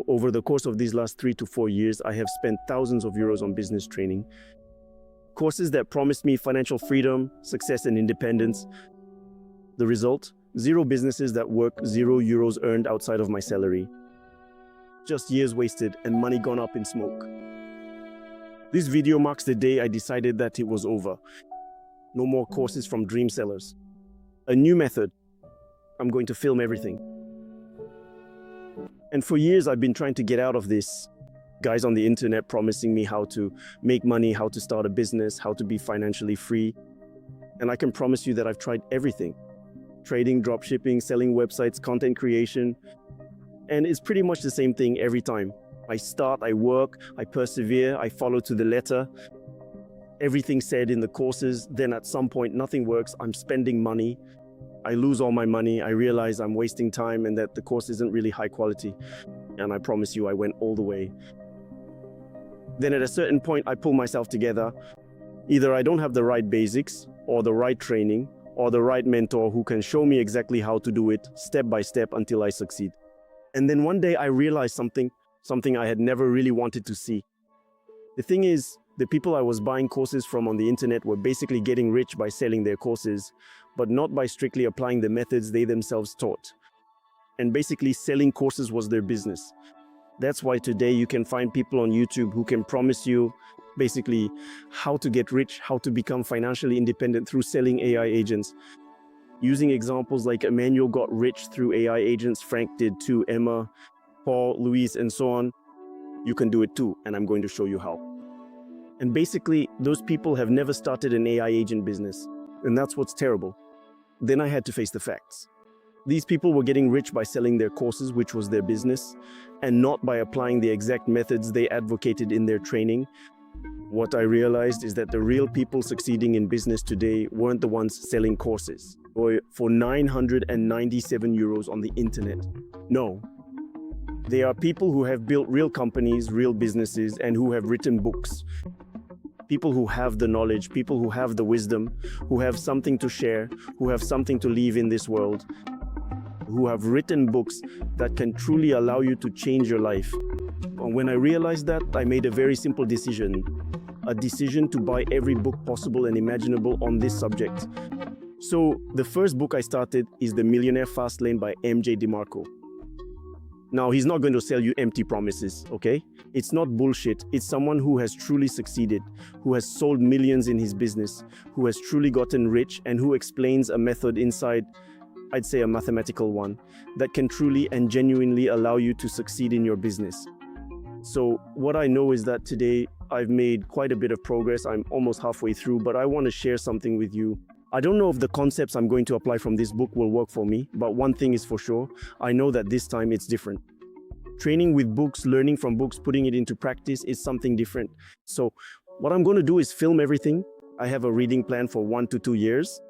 Over the course of these last 3 to 4 years, I have spent thousands of euros on business training. Courses that promised me financial freedom, success, and independence. The result? 0 businesses that work, 0 euros earned outside of my salary. Just years wasted and money gone up in smoke. This video marks the day I decided that it was over. No more courses from dream sellers. A new method. I'm going to film everything. And for years I've been trying to get out of this. Guys on the internet promising me how to make money, how to start a business, how to be financially free. And I can promise you that I've tried everything. Trading, dropshipping, selling websites, content creation. And it's pretty much the same thing every time. I start, I work, I persevere, I follow to the letter. Everything said in the courses, then at some point nothing works, I'm spending money. I lose all my money, I realize I'm wasting time and that the course isn't really high quality. And I promise you I went all the way. Then at a certain point I pull myself together. Either I don't have the right basics, or the right training, or the right mentor who can show me exactly how to do it step by step until I succeed. And then one day I realized something I had never really wanted to see. The thing is, the people I was buying courses from on the internet were basically getting rich by selling their courses, but not by strictly applying the methods they themselves taught. And basically selling courses was their business. That's why today you can find people on YouTube who can promise you basically how to get rich, how to become financially independent through selling AI agents. Using examples like Emmanuel got rich through AI agents, Frank did too, Emma, Paul, Luis, and so on. You can do it too, and I'm going to show you how. And basically, those people have never started an AI agent business, and that's what's terrible. Then I had to face the facts. These people were getting rich by selling their courses, which was their business, and not by applying the exact methods they advocated in their training. What I realized is that the real people succeeding in business today weren't the ones selling courses for 997 euros on the internet. No. They are people who have built real companies, real businesses, and who have written books. People who have the knowledge, people who have the wisdom, who have something to share, who have something to leave in this world, who have written books that can truly allow you to change your life. And when I realized that, I made a very simple decision. A decision to buy every book possible and imaginable on this subject. So the first book I started is The Millionaire Fastlane by MJ DeMarco. Now, he's not going to sell you empty promises, okay? It's not bullshit. It's someone who has truly succeeded, who has sold millions in his business, who has truly gotten rich, and who explains a method inside, I'd say a mathematical one, that can truly and genuinely allow you to succeed in your business. So what I know is that today I've made quite a bit of progress. I'm almost halfway through, but I want to share something with you. I don't know if the concepts I'm going to apply from this book will work for me, but one thing is for sure, I know that this time it's different. Training with books, learning from books, putting it into practice is something different. So what I'm going to do is film everything. I have a reading plan for 1 to 2 years.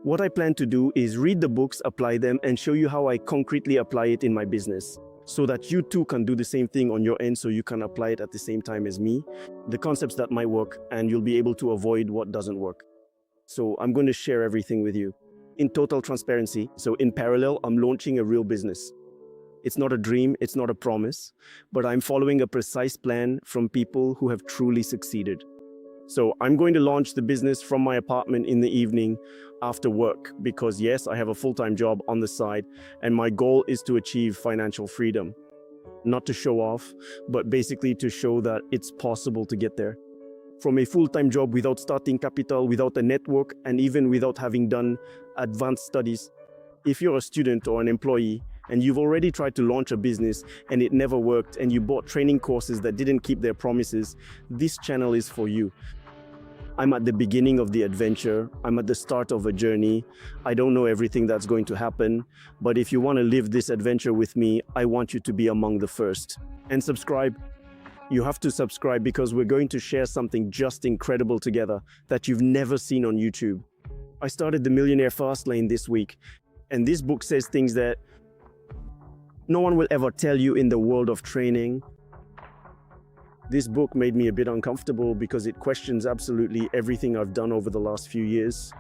What I plan to do is read the books, apply them, and show you how I concretely apply it in my business, so that you too can do the same thing on your end, so you can apply it at the same time as me, the concepts that might work, and you'll be able to avoid what doesn't work. So I'm going to share everything with you in total transparency. So in parallel, I'm launching a real business. It's not a dream, it's not a promise, but I'm following a precise plan from people who have truly succeeded. So I'm going to launch the business from my apartment in the evening after work, because yes, I have a full-time job on the side, and my goal is to achieve financial freedom. Not to show off, but basically to show that it's possible to get there. From a full-time job without starting capital, without a network, and even without having done advanced studies. If you're a student or an employee, and you've already tried to launch a business and it never worked, and you bought training courses that didn't keep their promises, this channel is for you. I'm at the beginning of the adventure. I'm at the start of a journey. I don't know everything that's going to happen, but if you want to live this adventure with me, I want you to be among the first. And subscribe. You have to subscribe because we're going to share something just incredible together that you've never seen on YouTube. I started the Millionaire Fastlane this week, and this book says things that no one will ever tell you in the world of training. This book made me a bit uncomfortable because it questions absolutely everything I've done over the last few years.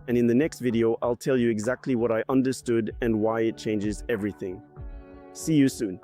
And in the next video, I'll tell you exactly what I understood and why it changes everything. See you soon.